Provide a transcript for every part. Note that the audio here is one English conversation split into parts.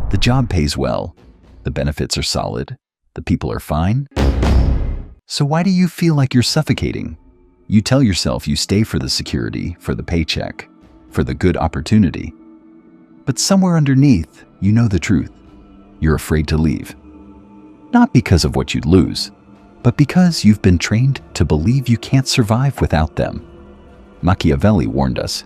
The job pays well, the benefits are solid, the people are fine. So why do you feel like you're suffocating? You tell yourself you stay for the security, for the paycheck, for the good opportunity. But somewhere underneath, you know the truth. You're afraid to leave. Not because of what you'd lose, but because you've been trained to believe you can't survive without them. Machiavelli warned us,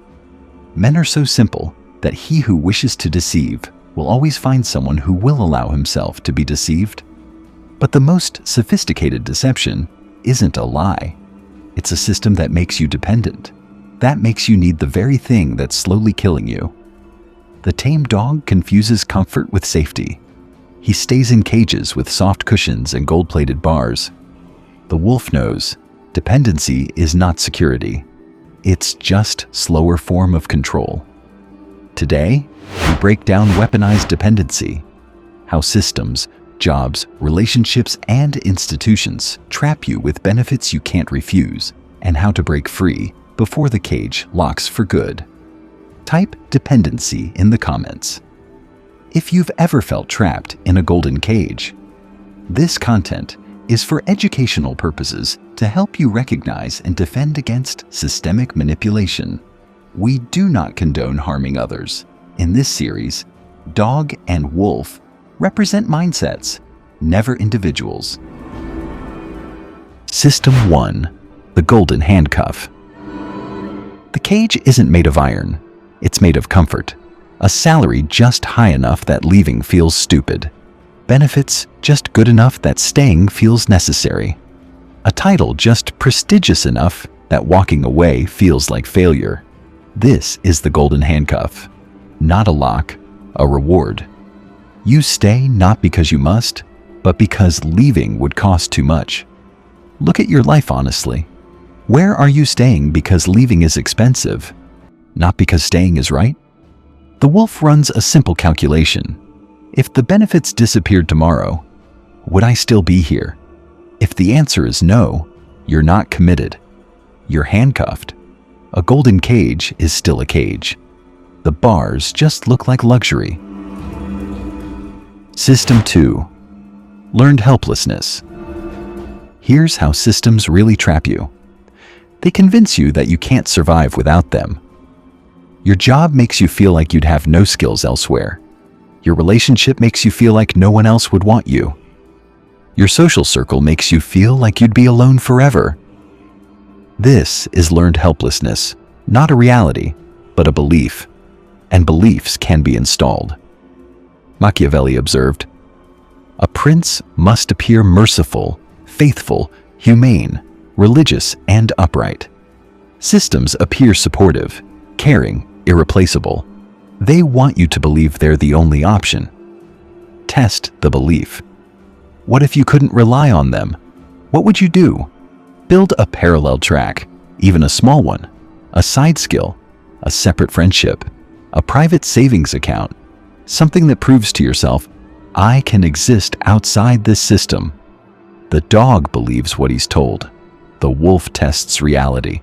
men are so simple that he who wishes to deceive will always find someone who will allow himself to be deceived. But the most sophisticated deception isn't a lie. It's a system that makes you dependent. That makes you need the very thing that's slowly killing you. The tamed dog confuses comfort with safety. He stays in cages with soft cushions and gold-plated bars. The wolf knows dependency is not security. It's just a slower form of control. Today, we break down weaponized dependency, how systems, jobs, relationships, and institutions trap you with benefits you can't refuse, and how to break free before the cage locks for good. Type dependency in the comments if you've ever felt trapped in a golden cage. This content is for educational purposes to help you recognize and defend against systemic manipulation. We do not condone harming others. In this series, dog and wolf represent mindsets, never individuals. System 1. The Golden Handcuff. The cage isn't made of iron. It's made of comfort. A salary just high enough that leaving feels stupid. Benefits just good enough that staying feels necessary. A title just prestigious enough that walking away feels like failure. This is the golden handcuff. Not a lock, a reward. You stay not because you must, but because leaving would cost too much. Look at your life honestly. Where are you staying because leaving is expensive, not because staying is right? The wolf runs a simple calculation. If the benefits disappeared tomorrow, would I still be here? If the answer is no, you're not committed. You're handcuffed. A golden cage is still a cage. The bars just look like luxury. System 2. Learned helplessness. Here's how systems really trap you. They convince you that you can't survive without them. Your job makes you feel like you'd have no skills elsewhere. Your relationship makes you feel like no one else would want you. Your social circle makes you feel like you'd be alone forever. This is learned helplessness, not a reality, but a belief. And beliefs can be installed. Machiavelli observed, "A prince must appear merciful, faithful, humane, religious, and upright. Systems appear supportive, caring, irreplaceable. They want you to believe they're the only option. Test the belief. What if you couldn't rely on them? What would you do? Build a parallel track, even a small one, a side skill, a separate friendship, a private savings account, something that proves to yourself, I can exist outside this system." The dog believes what he's told. The wolf tests reality.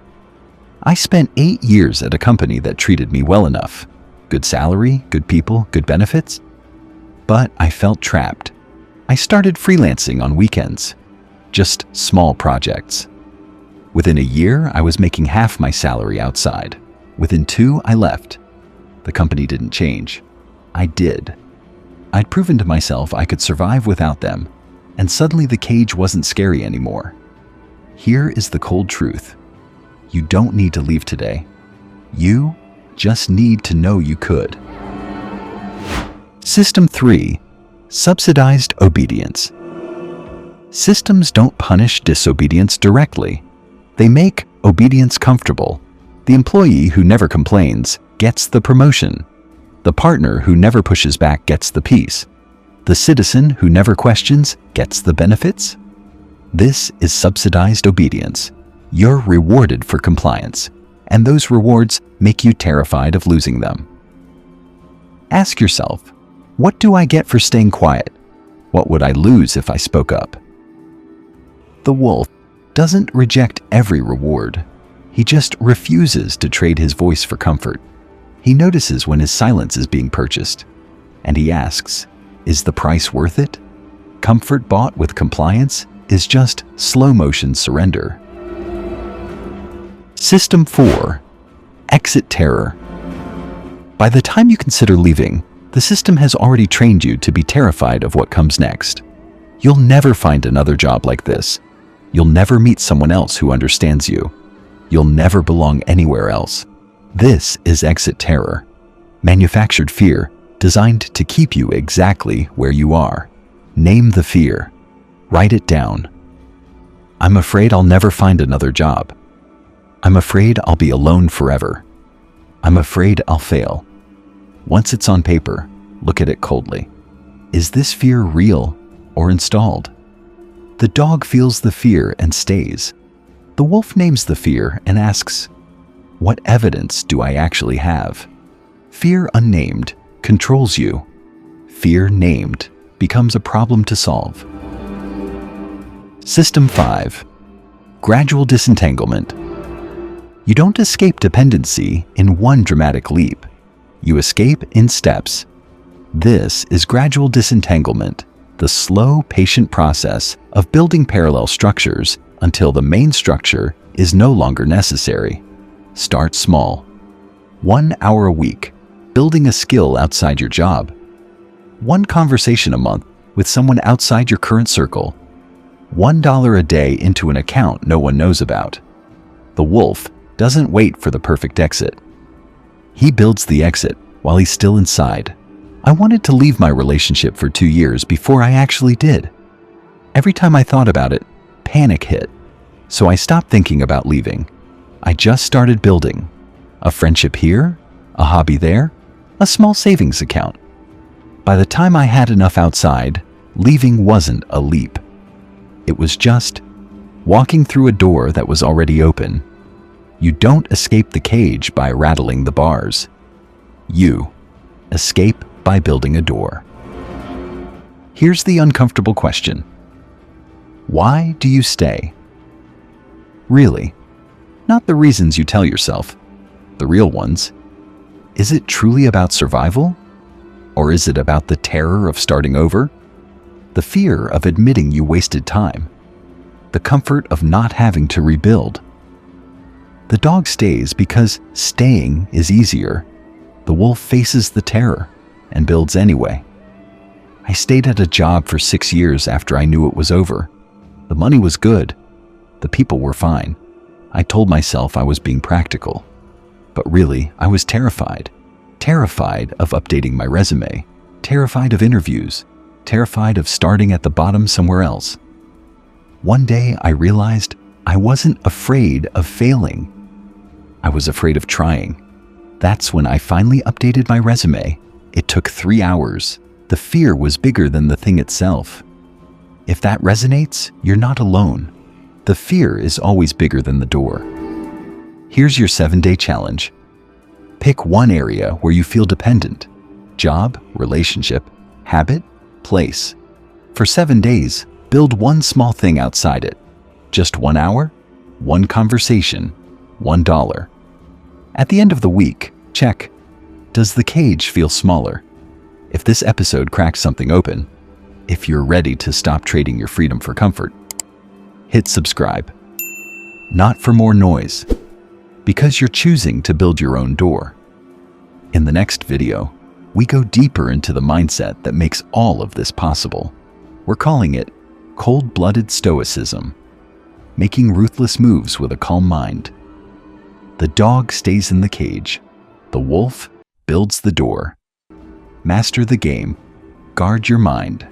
I spent 8 years at a company that treated me well enough. Good salary, good people, good benefits. But I felt trapped. I started freelancing on weekends. Just small projects. Within a year, I was making half my salary outside. Within 2, I left. The company didn't change. I did. I'd proven to myself I could survive without them, and suddenly the cage wasn't scary anymore. Here is the cold truth. You don't need to leave today. You just need to know you could. System 3. Subsidized obedience. Systems don't punish disobedience directly. They make obedience comfortable. The employee who never complains gets the promotion. The partner who never pushes back gets the peace. The citizen who never questions gets the benefits. This is subsidized obedience. You're rewarded for compliance, and those rewards make you terrified of losing them. Ask yourself, what do I get for staying quiet? What would I lose if I spoke up? The wolf doesn't reject every reward. He just refuses to trade his voice for comfort. He notices when his silence is being purchased. and he asks, is the price worth it? Comfort bought with compliance is just slow-motion surrender. System 4. Exit terror. By the time you consider leaving, the system has already trained you to be terrified of what comes next. You'll never find another job like this. You'll never meet someone else who understands you. You'll never belong anywhere else. This is exit terror. Manufactured fear designed to keep you exactly where you are. Name the fear. Write it down. I'm afraid I'll never find another job. I'm afraid I'll be alone forever. I'm afraid I'll fail. Once it's on paper, look at it coldly. Is this fear real or installed? The dog feels the fear and stays. The wolf names the fear and asks, what evidence do I actually have? Fear unnamed controls you. Fear named becomes a problem to solve. System 5. Gradual disentanglement. You don't escape dependency in one dramatic leap. You escape in steps. This is gradual disentanglement, the slow, patient process of building parallel structures until the main structure is no longer necessary. Start small. 1 hour a week, building a skill outside your job. 1 conversation a month with someone outside your current circle. $1 a day into an account no one knows about. The wolf doesn't wait for the perfect exit. He builds the exit while he's still inside. I wanted to leave my relationship for 2 years before I actually did. Every time I thought about it, panic hit. So I stopped thinking about leaving. I just started building. A friendship here, a hobby there, a small savings account. By the time I had enough outside, leaving wasn't a leap. It was just walking through a door that was already open. You don't escape the cage by rattling the bars. You escape by building a door. Here's the uncomfortable question. Why do you stay? Really? Not the reasons you tell yourself, the real ones. Is it truly about survival? Or is it about the terror of starting over? The fear of admitting you wasted time? The comfort of not having to rebuild? The dog stays because staying is easier. The wolf faces the terror and builds anyway. I stayed at a job for 6 years after I knew it was over. The money was good. The people were fine. I told myself I was being practical. But really, I was terrified. Terrified of updating my resume. Terrified of interviews. Terrified of starting at the bottom somewhere else. One day I realized I wasn't afraid of failing. I was afraid of trying. That's when I finally updated my resume. It took 3 hours. The fear was bigger than the thing itself. If that resonates, you're not alone. The fear is always bigger than the door. Here's your 7-day challenge. Pick one area where you feel dependent. Job, relationship, habit, place. For 7 days, build one small thing outside it. Just 1 hour, 1 conversation, $1. At the end of the week, check. Does the cage feel smaller? If this episode cracks something open, if you're ready to stop trading your freedom for comfort, hit subscribe. Not for more noise, because you're choosing to build your own door. In the next video, we go deeper into the mindset that makes all of this possible. We're calling it cold-blooded stoicism, making ruthless moves with a calm mind. The dog stays in the cage. The wolf builds the door. Master the game. Guard your mind.